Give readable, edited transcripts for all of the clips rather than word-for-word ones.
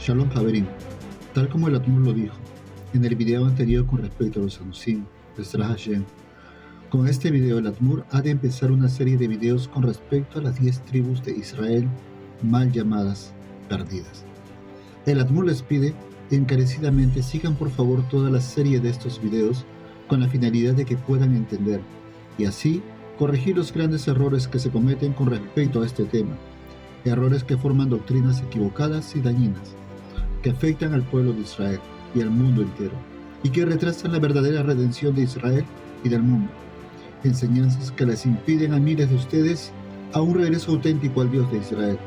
Shalom Haverim, tal como el Atmur lo dijo en el video anterior con respecto a los Anusim, Besra Hashem, con este video el Atmur ha de empezar una serie de videos con respecto a las 10 tribus de Israel mal llamadas perdidas. El Atmur les pide encarecidamente sigan por favor toda la serie de estos videos con la finalidad de que puedan entender y así corregir los grandes errores que se cometen con respecto a este tema, errores que forman doctrinas equivocadas y dañinas, que afectan al pueblo de Israel y al mundo entero, y que retrasan la verdadera redención de Israel y del mundo. Enseñanzas que les impiden a miles de ustedes a un regreso auténtico al Dios de Israel.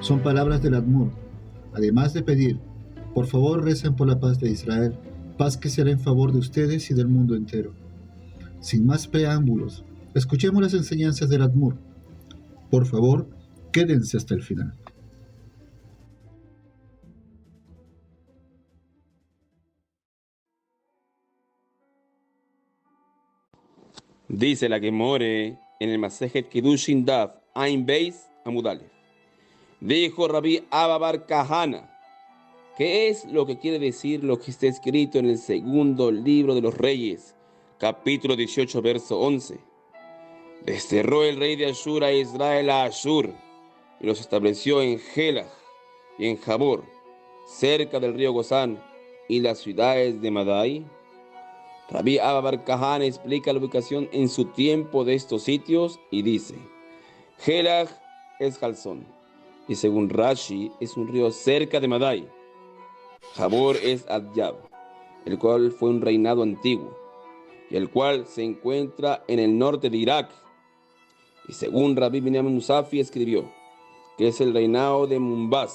Son palabras del Admur, además de pedir, por favor recen por la paz de Israel, paz que será en favor de ustedes y del mundo entero. Sin más preámbulos, escuchemos las enseñanzas del Admur. Por favor, quédense hasta el final. Dice la Gemore en el Masejet Kiddushin Daf Ain Beis Amud Aleph. Dijo Rabbi Abba bar Kahana, ¿qué es lo que quiere decir lo que está escrito en el segundo libro de los Reyes, capítulo 18, verso 11? Desterró el rey de Ashur a Israel a Ashur y los estableció en Helach y en Jabor, cerca del río Gozán y las ciudades de Madai. Rabbi Abba bar Kahana explica la ubicación en su tiempo de estos sitios y dice: Helach es Jalzón, y según Rashi es un río cerca de Madai. Jabor es Adyab, el cual fue un reinado antiguo, y el cual se encuentra en el norte de Irak. Y según Rabbi Binyamin Musafi escribió que es el reinado de Mumbaz,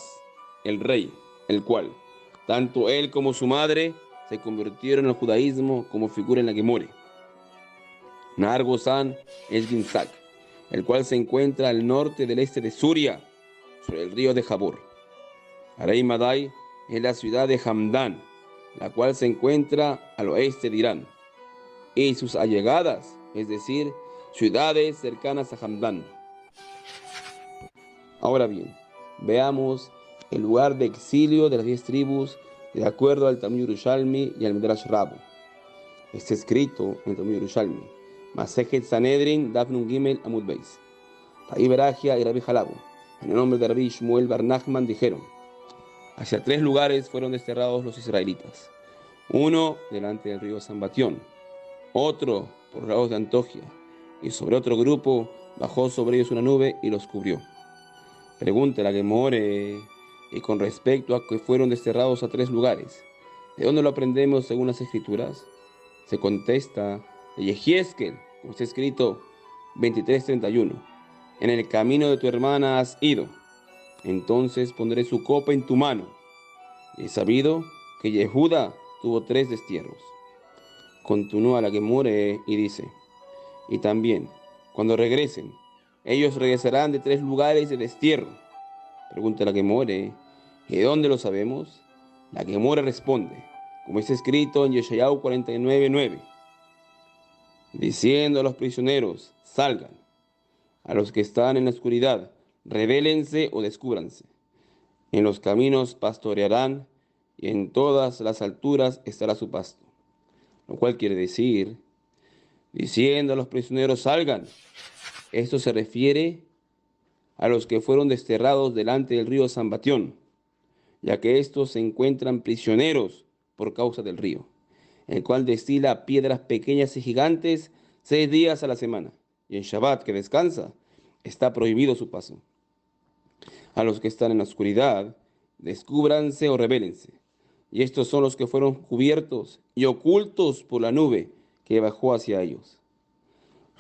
el rey, el cual, tanto él como su madre, se convirtieron al judaísmo como figura en la Gemore. Nahar Gozán es Ginzak, el cual se encuentra al norte del este de Suria, sobre el río de Jabor. Arei Madai es la ciudad de Hamdán, la cual se encuentra al oeste de Irán, y sus allegadas, es decir, ciudades cercanas a Hamdán. Ahora bien, veamos el lugar de exilio de las 10 tribus de acuerdo al Talmud Yerushalmi y al Midrash Rabbah. Está escrito en el Talmud Yerushalmi, Masejet Sanedrin, Daf Nun Gimel Amud Beis. Rabbi Berajia y Rabbi Jalabo, en el nombre de Rabbi Shmuel bar Nachman, dijeron: hacia 3 lugares fueron desterrados los israelitas. Uno delante del río Zambatión, otro por los lados de Antogia, y sobre otro grupo bajó sobre ellos una nube y los cubrió. Pregunta la Gemore, y con respecto a que fueron desterrados a 3 lugares, ¿de dónde lo aprendemos según las escrituras? Se contesta de Yehieskel, como está escrito 23:31. En el camino de tu hermana has ido, entonces pondré su copa en tu mano. Y he sabido que Yehuda tuvo 3 destierros. Continúa la Gemore y dice: y también, cuando regresen, ellos regresarán de 3 lugares de destierro. Pregunta la Gemore, ¿y de dónde lo sabemos? La Gemore responde, como está escrito en Yeshayahu 49:9, diciendo a los prisioneros: salgan, a los que están en la oscuridad, rebélense o descúbranse. En los caminos pastorearán, y en todas las alturas estará su pasto. Lo cual quiere decir, diciendo a los prisioneros: salgan. Esto se refiere a los que fueron desterrados delante del río Zambatión, ya que estos se encuentran prisioneros por causa del río, el cual destila piedras pequeñas y gigantes 6 días a la semana, y en Shabbat, que descansa, está prohibido su paso. A los que están en la oscuridad, descúbranse o rebélense, y estos son los que fueron cubiertos y ocultos por la nube que bajó hacia ellos.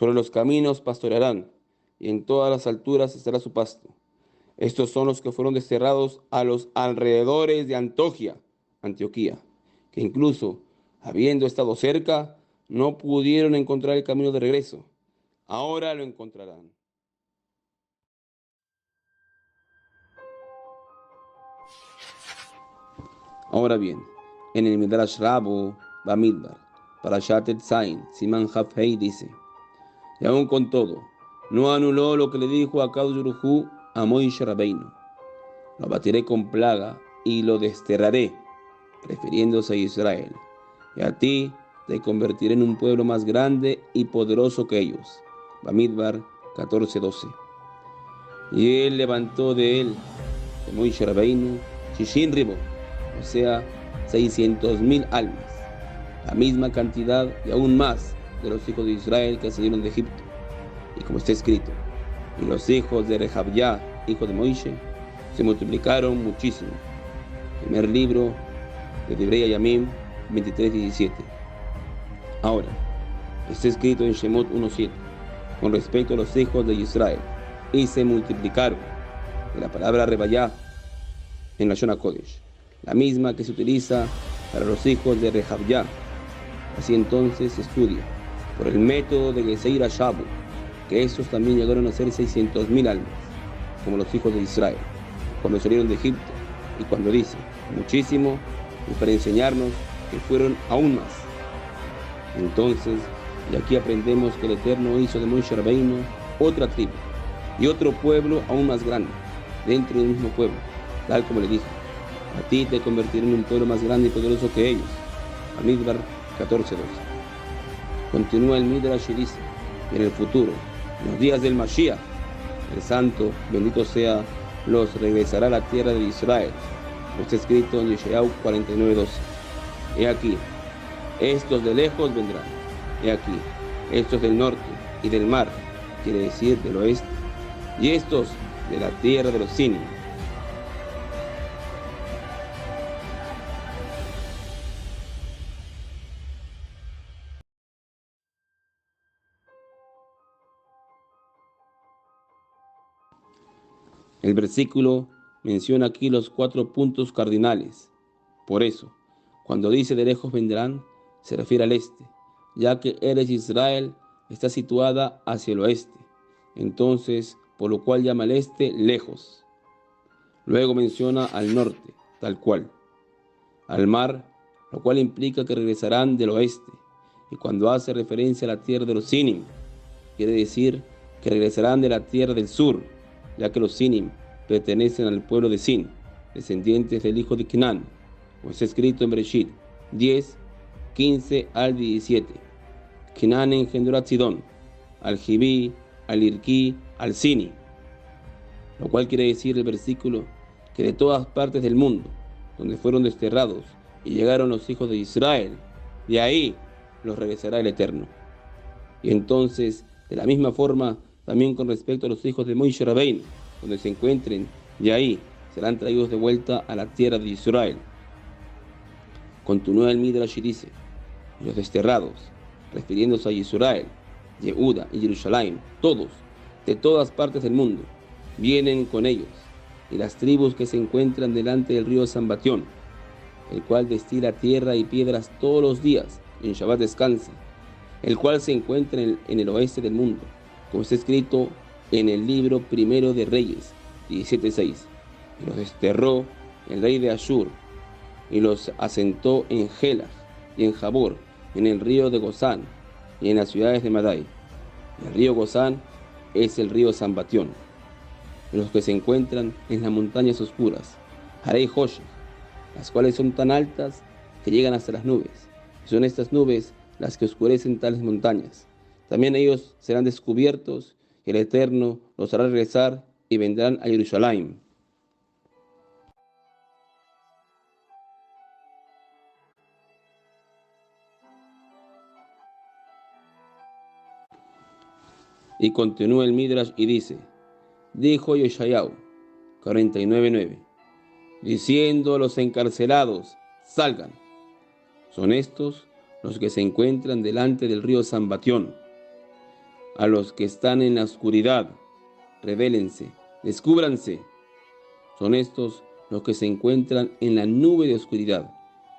Sobre los caminos pastorearán, y en todas las alturas estará su pasto. Estos son los que fueron desterrados a los alrededores de Antioquía, que incluso, habiendo estado cerca, no pudieron encontrar el camino de regreso. Ahora lo encontrarán. Ahora bien, en el Midrash Rabo Bamidbar, Parashat Etzain, Siman Hafhei dice: y aún con todo, no anuló lo que le dijo a Kadosh Baruj Hu a Moishe Rabbeinu: lo abatiré con plaga y lo desterraré, refiriéndose a Israel. Y a ti te convertiré en un pueblo más grande y poderoso que ellos. Bamidbar 14:12. Y él levantó de él, de Moisés Rabbeinu, Shishin Ribot, o sea, 600,000 almas, la misma cantidad y aún más de los hijos de Israel que salieron de Egipto. Y como está escrito, y los hijos de Rehabya, hijo de Moisés, se multiplicaron muchísimo. Primer libro de Divrei Yamim 23:17. Ahora, está escrito en Shemot 1:7, con respecto a los hijos de Israel, y se multiplicaron, de la palabra Rebayá en la Lashon HaKodesh, la misma que se utiliza para los hijos de Rehabya. Así entonces se estudia, por el método de Geseir Shabu, que estos también llegaron a ser 600,000 almas, como los hijos de Israel, cuando salieron de Egipto, y cuando dice muchísimo, y para enseñarnos que fueron aún más. Entonces, de aquí aprendemos que el Eterno hizo de Moisés Rabbeinu otra tribu y otro pueblo aún más grande, dentro del mismo pueblo, tal como le dijo: a ti te convertiré en un pueblo más grande y poderoso que ellos. Bamidbar 14:12. Continúa el Midrash y dice: en el futuro, en los días del Mashiach, el santo, bendito sea, los regresará a la tierra de Israel. Está escrito en Yeshayahu 49:12. He aquí, estos de lejos vendrán. He aquí, estos del norte y del mar, quiere decir del oeste, y estos de la tierra de los Sinim. El versículo menciona aquí los 4 puntos cardinales. Por eso, cuando dice de lejos vendrán, se refiere al este, ya que Eretz Israel está situada hacia el oeste. Entonces, por lo cual llama al este lejos. Luego menciona al norte, tal cual. Al mar, lo cual implica que regresarán del oeste. Y cuando hace referencia a la tierra de los Sinim, quiere decir que regresarán de la tierra del sur, ya que los Sinim pertenecen al pueblo de Sin, descendientes del hijo de Canaán, como está escrito en Bereshit 10:15 al 17. Canaán engendró a Sidón, al Jibí, al Irquí, al Sini, lo cual quiere decir el versículo que de todas partes del mundo, donde fueron desterrados y llegaron los hijos de Israel, de ahí los regresará el Eterno. Y entonces, de la misma forma, también con respecto a los hijos de Moisés Rabbeinu, donde se encuentren, de ahí serán traídos de vuelta a la tierra de Israel. Continúa el Midrash y dice: los desterrados, refiriéndose a Israel, Yehuda y Jerusalén, todos, de todas partes del mundo, vienen con ellos, y las tribus que se encuentran delante del río Sambatión, el cual destila tierra y piedras todos los días, y en Shabbat descansa, el cual se encuentra en el oeste del mundo, como está escrito en el libro primero de Reyes 17:6. Y los desterró el rey de Ashur, y los asentó en Gelaj y en Jabor, en el río de Gozán y en las ciudades de Madai. El río Gozán es el río Sambatión. Los que se encuentran en las montañas oscuras, Harei Hoshech, las cuales son tan altas que llegan hasta las nubes. Y son estas nubes las que oscurecen tales montañas. También ellos serán descubiertos, y el Eterno los hará regresar y vendrán a Jerusalén. Y continúa el Midrash y dice: dijo Yeshayahu 49:9, diciendo a los encarcelados: salgan. Son estos los que se encuentran delante del río Sambatión. A los que están en la oscuridad, revélense, descúbranse. Son estos los que se encuentran en la nube de oscuridad,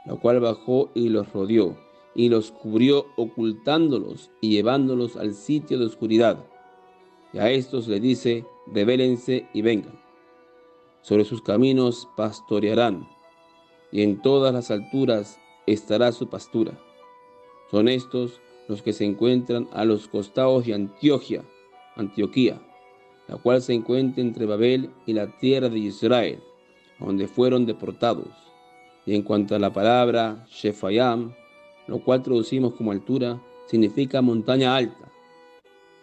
la cual bajó y los rodeó, y los cubrió, ocultándolos y llevándolos al sitio de oscuridad. Y a estos le dice: revélense y vengan. Sobre sus caminos pastorearán, y en todas las alturas estará su pastura. Son estos los que se encuentran a los costados de Antioquía, la cual se encuentra entre Babel y la tierra de Israel, donde fueron deportados. Y en cuanto a la palabra Shefayam, lo cual traducimos como altura, significa montaña alta,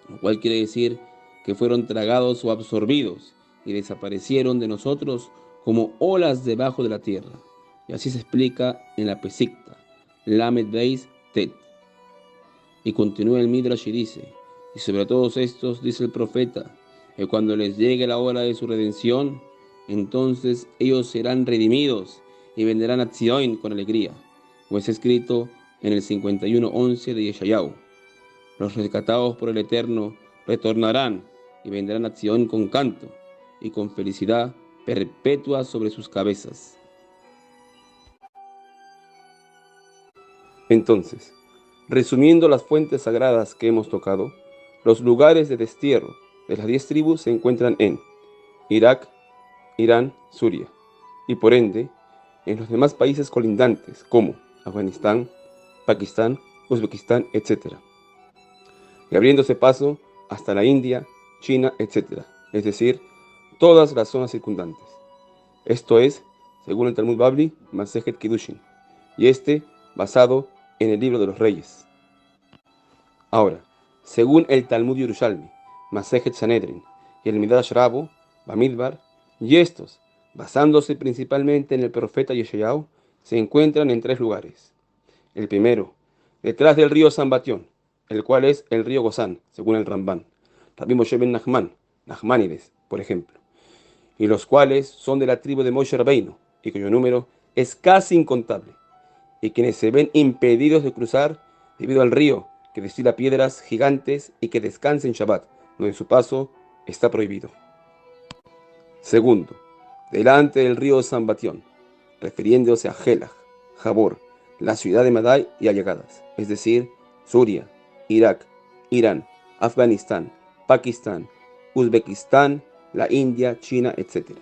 lo cual quiere decir que fueron tragados o absorbidos y desaparecieron de nosotros como olas debajo de la tierra. Y así se explica en la Pesikta, Lamed Beis Tet. Y continúa el Midrash y dice, y sobre todos estos dice el profeta, que cuando les llegue la hora de su redención, entonces ellos serán redimidos y vendrán a Zion con alegría, como es escrito en el 51:11 de Yeshayahu. Los rescatados por el Eterno retornarán y vendrán a Zion con canto y con felicidad perpetua sobre sus cabezas. Entonces, resumiendo las fuentes sagradas que hemos tocado, los lugares de destierro de las 10 tribus se encuentran en Irak, Irán, Siria, y por ende, en los demás países colindantes como Afganistán, Pakistán, Uzbekistán, etc. Y abriéndose paso hasta la India, China, etc. Es decir, todas las zonas circundantes. Esto es, según el Talmud Babli, Masejet Kiddushin, y basado en el libro de los Reyes. Ahora, según el Talmud Yerushalmi, Masejet Sanedrin y el Midrash Rabo, Bamidbar, y estos, basándose principalmente en el profeta Yeshayahu, se encuentran en 3 lugares. El primero, detrás del río Sambatión, el cual es el río Gozán, según el Ramban, Rabbi Moshe ben Nachman, Nachmanides, por ejemplo, y los cuales son de la tribu de Moshe Rabbeinu, y cuyo número es casi incontable, y quienes se ven impedidos de cruzar debido al río que destila piedras gigantes y que descansa en Shabbat, donde su paso está prohibido. Segundo, delante del río Sambatión, refiriéndose a Helaj, Jabor, la ciudad de Madai y allegadas, es decir, Siria, Irak, Irán, Afganistán, Pakistán, Uzbekistán, la India, China, etc.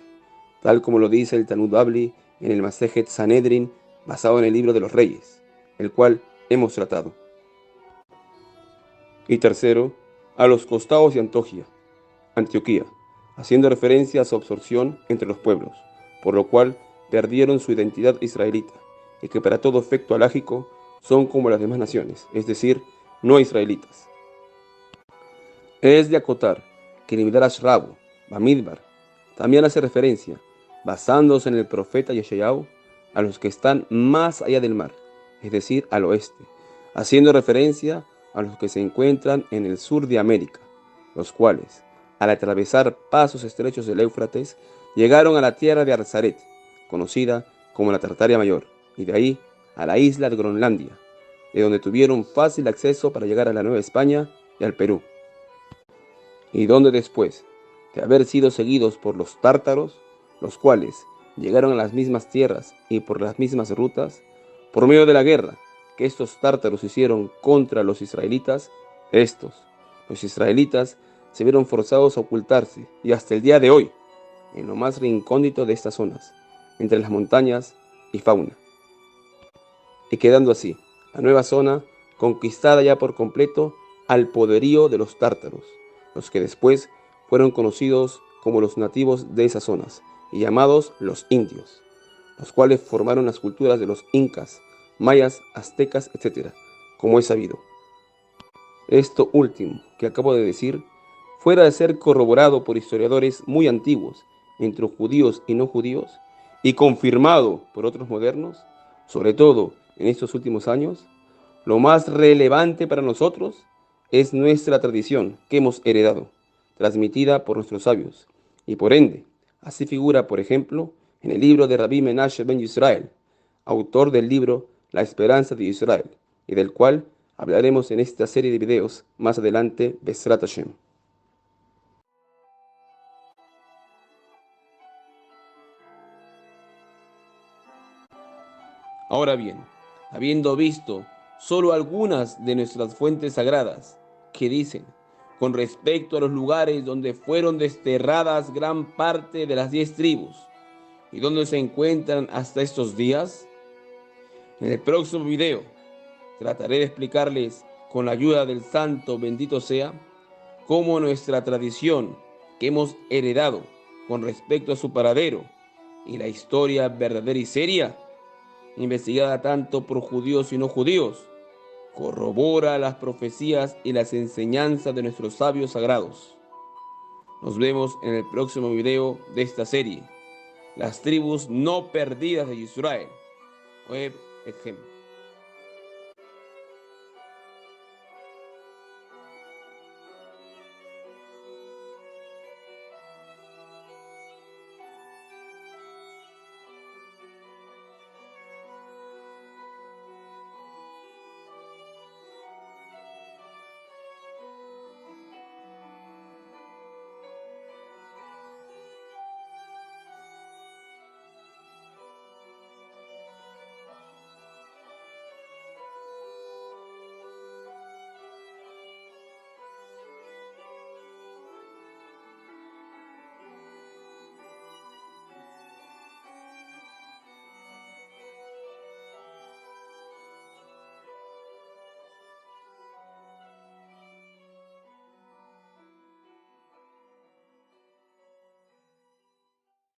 Tal como lo dice el Talmud Babli en el Masejet Sanedrin, basado en el libro de los Reyes, el cual hemos tratado. Y tercero, a los costados de Antioquía, haciendo referencia a su absorción entre los pueblos, por lo cual perdieron su identidad israelita, y que para todo efecto alágico son como las demás naciones, es decir, no israelitas. Es de acotar que el Midrash Rabo, Bamidbar, también hace referencia, basándose en el profeta Yeshayahu, a los que están más allá del mar, es decir, al oeste, haciendo referencia a los que se encuentran en el sur de América, los cuales, al atravesar pasos estrechos del Éufrates, llegaron a la tierra de Arzaret, conocida como la Tartaria Mayor, y de ahí a la isla de Groenlandia, de donde tuvieron fácil acceso para llegar a la Nueva España y al Perú, y donde después de haber sido seguidos por los tártaros, los cuales llegaron a las mismas tierras y por las mismas rutas, por medio de la guerra que estos tártaros hicieron contra los israelitas, los israelitas, se vieron forzados a ocultarse, y hasta el día de hoy, en lo más recóndito de estas zonas, entre las montañas y fauna. Y quedando así, la nueva zona conquistada ya por completo al poderío de los tártaros, los que después fueron conocidos como los nativos de esas zonas y llamados los indios, los cuales formaron las culturas de los incas, mayas, aztecas, etc., como es sabido. Esto último que acabo de decir, fuera de ser corroborado por historiadores muy antiguos, entre judíos y no judíos, y confirmado por otros modernos, sobre todo en estos últimos años, lo más relevante para nosotros es nuestra tradición que hemos heredado, transmitida por nuestros sabios, y por ende, así figura, por ejemplo, en el libro de Rabbi Menashe ben Israel, autor del libro La Esperanza de Israel, y del cual hablaremos en esta serie de videos más adelante, Besrat Hashem. Ahora bien, habiendo visto solo algunas de nuestras fuentes sagradas que dicen con respecto a los lugares donde fueron desterradas gran parte de las 10 tribus y donde se encuentran hasta estos días, en el próximo video trataré de explicarles con la ayuda del Santo bendito sea cómo nuestra tradición que hemos heredado con respecto a su paradero y la historia verdadera y seria, investigada tanto por judíos y no judíos, corrobora las profecías y las enseñanzas de nuestros sabios sagrados. Nos vemos en el próximo video de esta serie, las tribus no perdidas de Israel. Oeb Etchem.